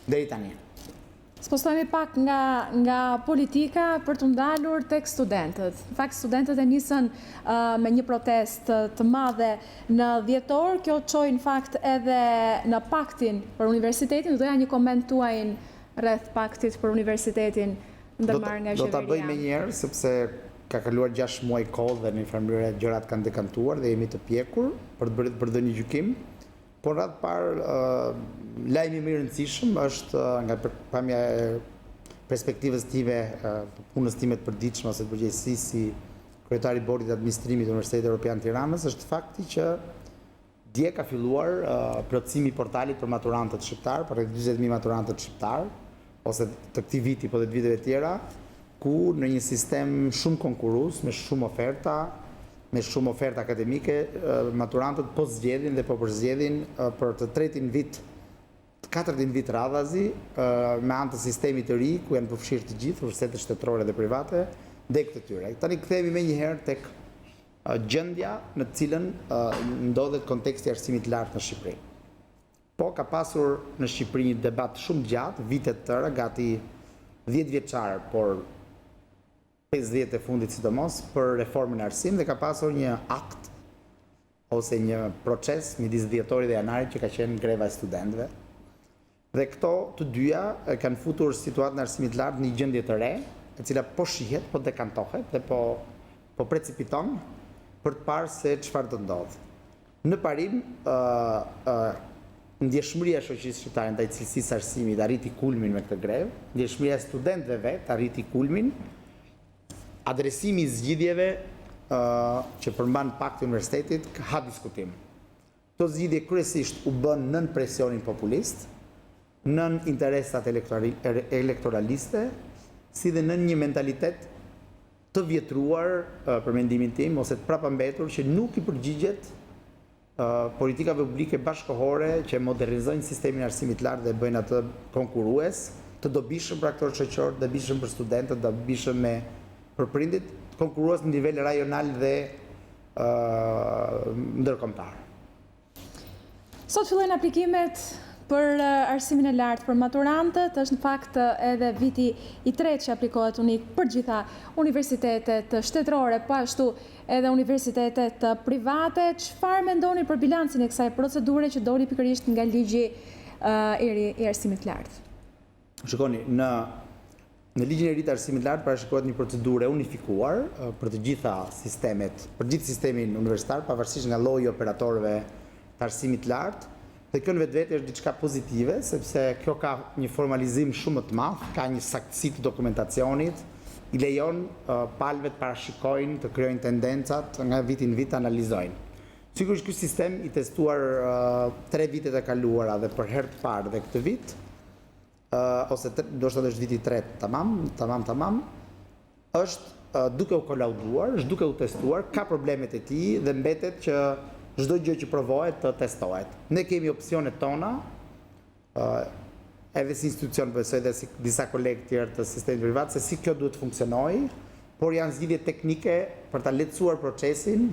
deri tani. Spostojmë pak nga politika për të ndalur tek studentët. Në fakt, studentët e nisën me një protestë të madhe në dhjetor. Kjo çoi në fakt edhe në paktin për universitetin. Doja një koment tuaj rreth paktit për universitetin ndërmarrë nga qeveria. Do ta bëj më njëherë sepse ka kaluar 6 muaj kohë dhe në një farë mënyrë gjërat kanë dekantuar dhe jemi të pjekur për të bërë një gjykim. Por radhë parë, lajmi më i rëndësishëm është nga pamja e perspektivës time, punës time të përditshme ose të përgjegjësisë si kryetari i bordit të administrimit të Universitetit Evropian Tiranës, është fakti që dje ka filluar plotësimi i portalit për maturantët shqiptar, për rreth 40.000 maturantët shqiptar, ose të këtij viti po dhe të viteve tjera, ku në një sistem shumë konkurrues, me shumë oferta akademike, maturantët po zgjedhin dhe po përzgjedhin për të tretin vit, të katërtin vit radhazi, me anë të sistemit të ri, ku janë përfshirë të gjithë, universitetet shtetërore dhe private, degë të tyre. Tani kthehemi më një herë tek gjendja në të cilën ndodhet konteksti i arsimit të lartë në Shqipëri. Po ka pasur në Shqipëri një debat shumë gjatë, vite të tëra, gati 10 vjeçar, por 50 e fundit sidomos, për reformën e arsimit dhe ka pasur një akt ose një proces midis dhjetorit dhe janarit që ka qenë greva e studentëve. Dhe këto të dyja kanë futur situatën e arsimit të lartë në një gjendje të re, e cila po shihet, po dekantohet dhe po precipiton për të parë se çfarë do ndodh. Në parim, ndjeshmëria e shoqërisë shqiptare ndaj cilësisë së arsimit arriti kulmin me këtë grevë, ndjeshmëria e studentëve vet arriti kulmin. Adresimi i zgjidhjeve që përmban pakti i universitetit ka diskutim. Këto zgjidhje kryesisht u bën nën presionin populist, nën interesat elektoraliste, si dhe nën një mentalitet të vjetruar, për mendimin tim, ose të prapambetur që nuk i përgjigjet politikave publike bashkëkohore që modernizojnë sistemin e arsimit të lartë dhe bëjnë atë konkurrues, të dobishëm për aktorët shoqëror, të dobishëm për studentët, të dobishëm për prindit, konkurrues në nivel rajonal dhe ndërkombëtar. Sot fillojnë aplikimet për arsimin e lartë për maturantët, është në fakt edhe viti i tretë që aplikohet unik për gjitha universitetet shtetërore, po ashtu edhe universitetet private. Çfarë mendoni për bilancin e kësaj procedure që doli pikërisht nga ligji i ri i arsimit të lartë? Shikoni, në ligjin e ri të arsimit të lartë parashikohet një procedurë unifikuar për të gjitha sistemet, për gjithë sistemin universitar, pavarësisht nga lloji i operatorëve të arsimit të lartë. Dhe kjo në vetvete është diçka pozitive, sepse kjo ka një formalizim shumë të madh, ka një saktësi të dokumentacionit, i lejon palëve të parashikojnë, të krijojnë tendencat, nga viti në vit të analizojnë. Sigurisht ky sistem i testuar 3 vitet e kaluara dhe për herë të parë dhe këtë vit, ose ndoshta është viti i tretë, tamam, është duke u kolauduar, është duke u testuar, ka problemet e tij dhe mbetet që çdo gjë që provohet të testohet. Ne kemi opsionet tona, edhe si institucion, besoj dhe si disa kolegë tjerë të sistemit privat, se si kjo duhet të funksionojë, por janë zgjidhje teknike për ta lehtësuar procesin,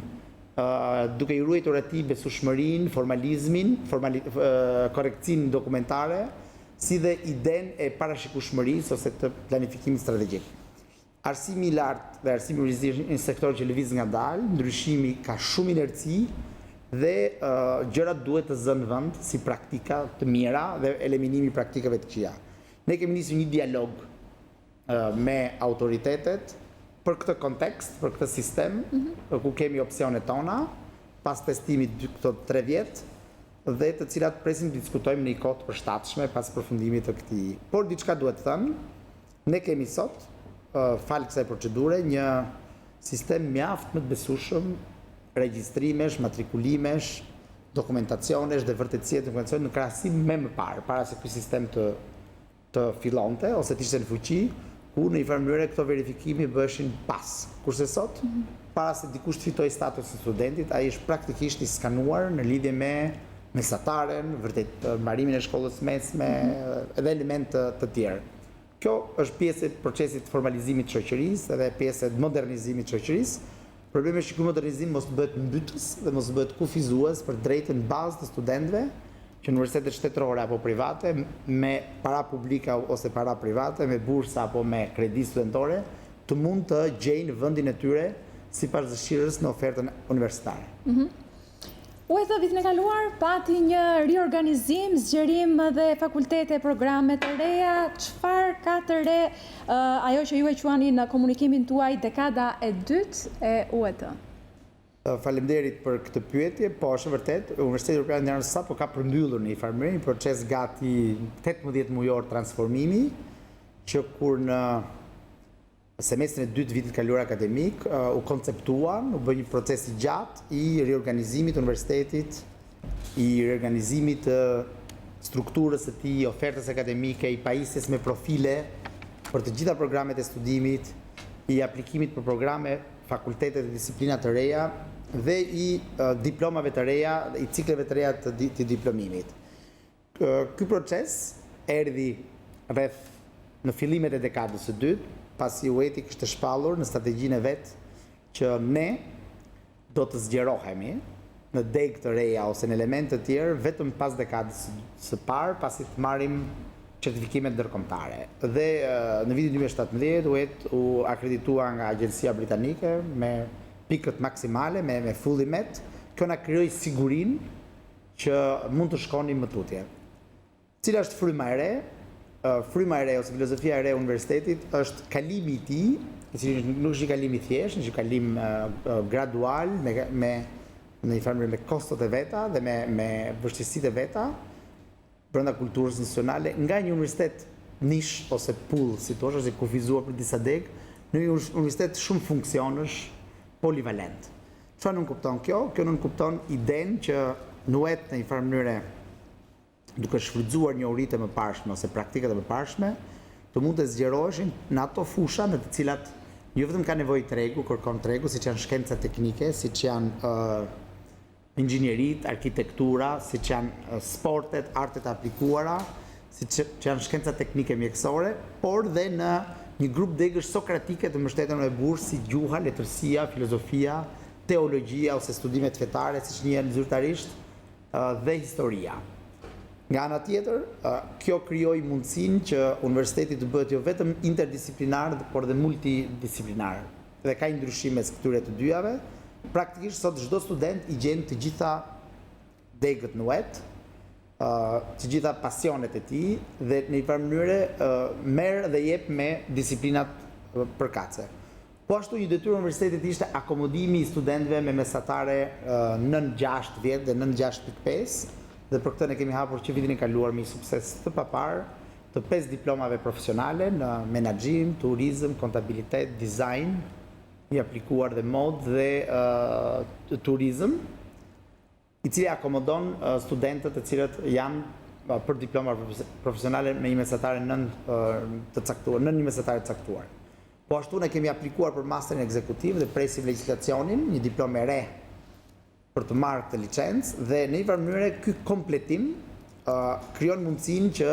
duke i ruajtur atij besueshmërinë, formalizmin, korrektësinë dokumentare, si dhe idenë e parashikueshmërisë ose të planifikimit strategjik. Arsimi i lartë dhe arsimi i një sektor që lëviz ngadalë, ndryshimi ka shumë inerci dhe gjërat duhet të zënë vend si praktika të mira dhe eliminimi i praktikave të këqija. Ne kemi nisur një dialog me autoritetet për këtë kontekst, për këtë sistem, ku kemi opsionet tona, pas testimit këto 3 vjet, dhe të cilat presim të diskutojmë në një kohë të përshtatshme pas përfundimit të këtij. Por diçka duhet të thënë, ne kemi sot, falë kësaj procedure, një sistem mjaft më të besueshëm, regjistrimesh, matrikulimesh, dokumentacionesh dhe vërtetësie të dokumentacionit në krahasim me më parë, para se ky sistem të fillonte ose të ishte në fuqi, ku në një farë mënyrë këto verifikimi bëheshin pas. Kurse sot, para se dikush të fitojë statusin e studentit, ai është praktikisht i skanuar në lidhje me mesataren, vërtet mbarimin e shkollës mesme, edhe elemente të tjerë. Kjo është pjesë e procesit të formalizimit të shoqërisë edhe pjesë e modernizimit të shoqërisë. Problemi është që ky modernizim mos bëhet mbytës dhe mos bëhet kufizues për drejtën bazë të studentëve që universitetet shtetërore apo private, me para publika ose para private, me bursa apo me kredi studentore, të mund të gjejnë vendin e tyre sipas dëshirës në ofertën universitare. UET vitin e kaluar pati një riorganizim, zgjerim dhe fakultete, programe të reja. Çfarë ka të re ajo që ju e quani në komunikimin tuaj dekada e dytë e UET? Faleminderit për këtë pyetje, po është vërtet, Universiteti Evropian i Tiranës sapo ka përmbyllur në një farë mënyrë një proces gati 18 mujor transformimi, që kur në semestrin e dytë vitit kaluar akademik u konceptuan, u bë një proces i gjatë i riorganizimit të universitetit, i riorganizimit të strukturës së tij, ofertës akademike, i pajisjes me profile për të gjitha programet e studimit, i aplikimit për programe, fakultetet e disiplina të reja dhe i diplomave të reja, i cikleve të reja të diplomimit. Ky proces erdhi rreth në fillimet e dekadës së dytë, pasi UET kishte shpallur në strategjinë e vet që ne do të zgjerohemi në degë të reja ose në elemente të tjerë vetëm pas dekadës së parë, pasi të marrim certifikimet ndërkombëtare. Dhe në vitin 2017 UET u akreditua nga agjencia britanike me pikët maksimale, me fullimet. Kjo na krijoi sigurinë që mund të shkonim më tutje. Cila është fryma e re? Fryma e re ose filozofia e re e universitetit është kalimi i tij, i cili nuk është një kalim i thjeshtë, është një kalim gradual me në një farë me kostot e veta dhe me vështirësitë e veta brenda kulturës nacionale, nga një universitet nish ose pull, si thua, ose kufizuar për disa degë, në një universitet shumë funksionësh, polivalent. Çfarë nuk kupton kjo? Kjo nuk kupton idenë që në UET në një farë mënyrë duke shfrytzuar njohuritë e mëparshme ose praktikat e mëparshme, të mund të zgjeroheshin në ato fusha në të cilat jo vetëm ka nevojë tregu, kërkon tregu, siç janë shkencat teknike, siç janë inxhinierit, arkitektura, siç janë sportet, artet aplikuara, siç janë shkencat teknike mjekësore, por dhe në një grup degësh sokratike të mbështetur në bursë si gjuha, letërsia, filozofia, teologjia ose studimet fetare, siç njihen zyrtarisht, dhe historia. Nga ana tjetër, kjo krijoi mundësinë që universiteti të bëhet jo vetëm interdisiplinar, por dhe multidisiplinar. Dhe ka ndryshime mes këtyre të dyjave. Praktikisht sot çdo student i gjen të gjitha degët në UET, të gjitha pasionet e tij dhe në një farë mënyrë merr dhe jep me disiplinat përkatëse. Po ashtu një detyrë e universitetit ishte akomodimi i studentëve me mesatare 9.6 dhe 9.6.5. Dhe për këtë ne kemi hapur që vitin e kaluar me sukses të papar të 5 diplomave profesionale në menaxhim, turizëm, kontabilitet, dizajn, i aplikuar dhe mod dhe turizëm, i cili akomodon studentët të cilët janë për diploma profesionale me një mesatare nën një mesatare të caktuar. Po ashtu ne kemi aplikuar për masterin ekzekutiv dhe presim legjislacionin, një diplomë e re për të marrë këtë licencë dhe në një farë mënyrë ky kompletim krijon mundësinë që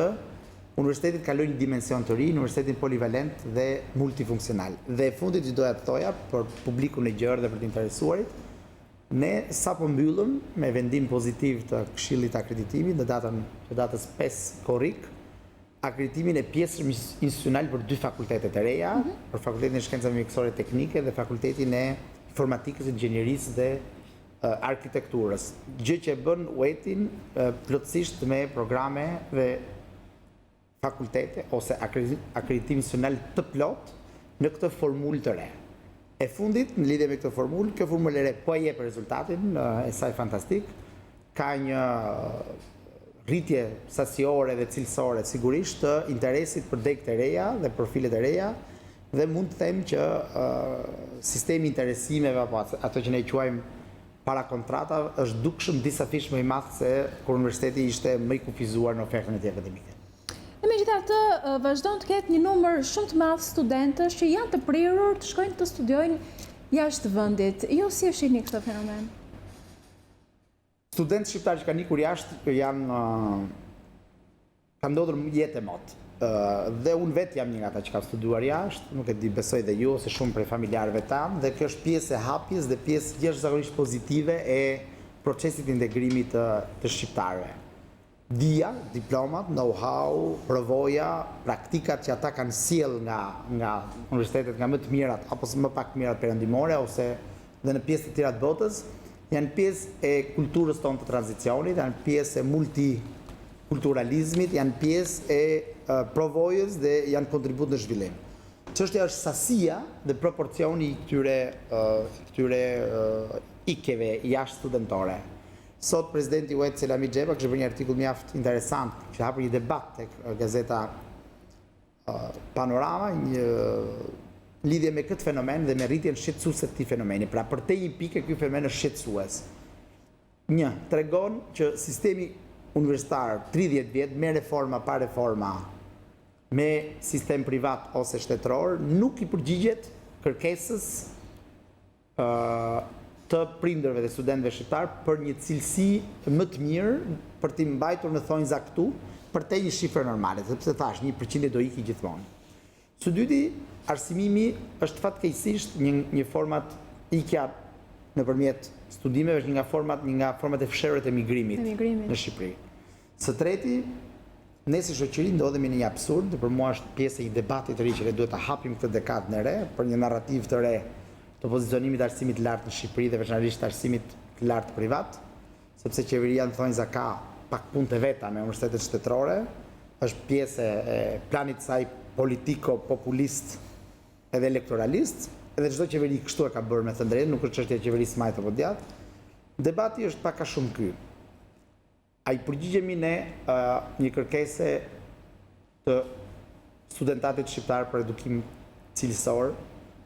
universitetit kalojë një dimension të ri, universitetin polivalent dhe multifunksional. Dhe e fundit që doja të thoja për publikun e gjerë dhe për të interesuarit, ne sapo mbyllëm me vendim pozitiv të Këshillit të Akreditimit në datës 5 korrik, akreditimin e pjesës institucional për 2 fakultetet e reja, për Fakultetin e Shkencave Mjekësore Teknike dhe Fakultetin e Informatikës, Inxhinierisë dhe arkitekturës, gjë që e bën UET-in plotësisht me programe dhe fakultete ose akreditim institucional të plot në këtë formulë të re. E fundit, në lidhje me këtë formulë, kjo formulë e re po jep rezultatin e saj fantastik, ka një rritje sasiore dhe cilësore sigurisht të interesit për degët e reja dhe profilet e reja, dhe mund të them që sistemi interesimeve apo ato që ne quajmë para kontrata është dukshëm disa fish më i madh se kur universiteti ishte më i kufizuar në ofertën e tij akademike. Megjithatë, vazhdon të ketë një numër shumë të madh studentësh që janë të prirur të shkojnë të studiojnë jashtë vendit. Ju si e shihni këtë fenomen? Studentë shqiptarë që kanë ikur jashtë janë kanë ndodhur jetë e mot. Dhe unë vetë jam një nga ata që ka studiuar jashtë, nuk e di, besoj dhe ju ose shumë prej familjarëve tanë, dhe kjo është pjesë e hapjes dhe pjesë jashtëzakonisht pozitive e procesit integrimit të shqiptarëve. dia, diplomat, know-how, përvoja, praktikat që ata kanë sjell nga universitetet nga më të mirat apo më pak të mirat perëndimore ose dhe në pjesë të tjera të botës, janë pjesë e kulturës tonë të tranzicionit, janë pjesë e multikulturalizmit, janë pjesë e provojës dhe janë kontribut në zhvillim. Çështja është sasia dhe proporcioni i këtyre ikeve jashtë studentore. Sot presidenti UET Selami Xheba kishte bërë një artikull mjaft interesant që hapur një debat tek gazeta Panorama, një lidhje me këtë fenomen dhe me rritjen shqetësuese të këtij fenomeni. Pra për te një pikë ky fenomen është shqetësues. Një, tregon që sistemi universitar 30 vjet me reforma pa reforma, me sistem privat ose shtetëror, nuk i përgjigjet kërkesës të prindërve dhe studentëve shqiptar për një cilësi më të mirë për t'i mbajtur në thonjza këtu për te një shifër normale, sepse thash 1% do iki gjithmonë. Së dyti, arsimimi është fatkeqësisht një format ikja nëpërmjet studimeve, është një nga format e fshehura të emigrimit në Shqipëri. Së treti, ne si shoqëri ndodhemi në një absurd, dhe për mua është pjesë e një debati të ri që ne duhet ta hapim këtë dekadën e re për një narrativ të re të pozicionimit të arsimit të lartë në Shqipëri dhe veçanërisht të arsimit të lartë privat, sepse qeveria në thonjza ka pak punë të veta me universitetet shtetërore, është pjesë e planit saj politiko-populist edhe elektoralist, edhe çdo qeveri kështu e ka bërë me të drejtë, nuk është çështje e qeverisë majt apo djathtë. Debati është pak a shumë ky. A i përgjigjemi ne një kërkese të studentatit shqiptar për edukim cilësor?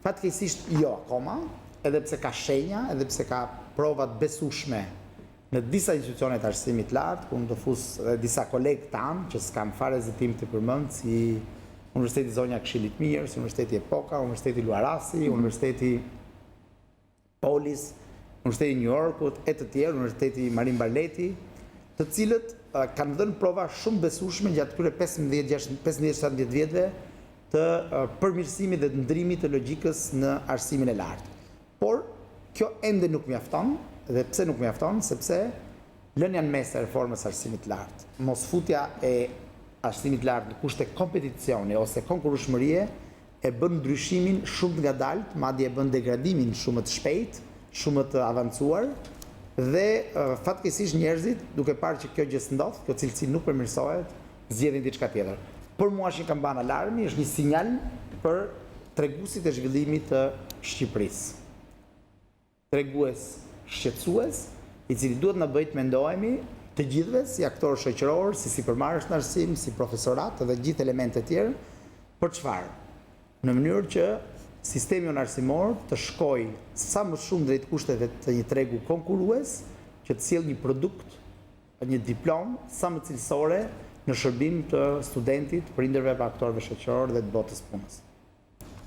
Fatkeqësisht jo akoma, edhe pse ka shenja, edhe pse ka provat besueshme në disa institucione të arsimit lartë, ku do fus edhe disa kolegë tanë që s'kam fare hezitim të përmend, si Universiteti Zonja Këshillit Mirë, si Universiteti Epoka, Universiteti Luarasi, Universiteti Polis, Universiteti New Yorkut, e të tjerë, Universiteti Marin Barleti, të cilët kanë dhënë prova shumë besueshme gjatë këtyre 15-17 vjetëve të përmirësimit dhe të ndrimit të logjikës në arsimin e lartë. Por, kjo ende nuk mjafton, dhe pse nuk mjafton? Sepse lënia në mes e reformës arsimit lartë, mosfutja e arsimit lartë në kushte kompeticioni ose konkurrueshmërie e bën ndryshimin shumë të ngadalt, madje e bën degradimin shumë të shpejt, shumë të avancuar, dhe fatkeqësisht njerëzit, duke parë që kjo gjë s'ndodh, kjo cilësi nuk përmirësohet, zgjedhin diçka tjetër. Për mua që kam ban alarmi, është një sinjal për treguesit e zhvillimit të Shqipërisë. Tregues shqetësues, i cili duhet na bëjë të mendohemi të gjithëve si aktor shoqëror, si sipërmarrës në arsim, si profesorat dhe gjithë elementet tjerë, për çfarë? Në mënyrë që sistemi arsimor të shkojë sa më shumë drejt kushteve të një tregu konkurrues, që të sjellë një produkt, një diplomë sa më cilësore në shërbim të studentit, prindërve, aktorëve shoqëror dhe të botës punës.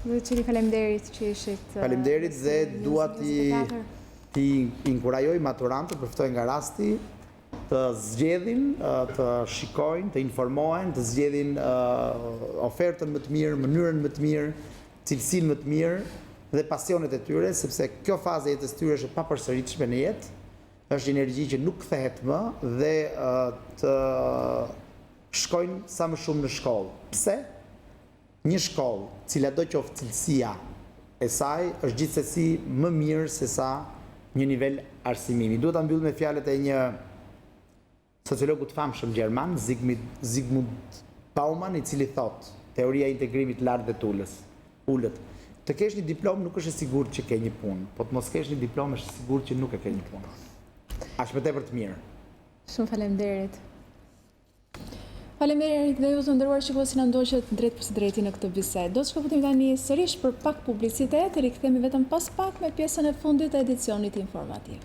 Dhe Çili, faleminderit që ishit. Faleminderit dhe dua t'i inkurajoj maturantët, përftoj nga rasti, të zgjedhin, të shikojnë, të informohen, të zgjedhin ofertën më të mirë, mënyrën më të mirë, cilësinë më të mirë dhe pasionet e tyre, sepse kjo fazë e jetës tyre është e papërsëritshme në jetë, është energji që nuk kthehet më dhe të shkojnë sa më shumë në shkollë. Pse? Një shkollë, cila do qoftë cilësia e saj, është gjithsesi më mirë se sa një nivel arsimimi. Duhet ta mbyll me fjalët e një sociologu të famshëm gjerman, Zygmunt Bauman, i cili thotë, teoria e integrimit lartë dhe ullët. Të kesh një diplomë nuk është e sigurt që ke një punë, po të mos kesh një diplomë është sigurt që nuk e ke një punë. Aq më tepër të mirë. Shumë faleminderit. Faleminderit dhe ju të nderuar shikues që na ndoqët drejt për së drejti në këtë bisedë. Do të shkëputemi tani sërish për pak publicitet, rikthehemi vetëm pas pak me pjesën e fundit të edicionit informativ.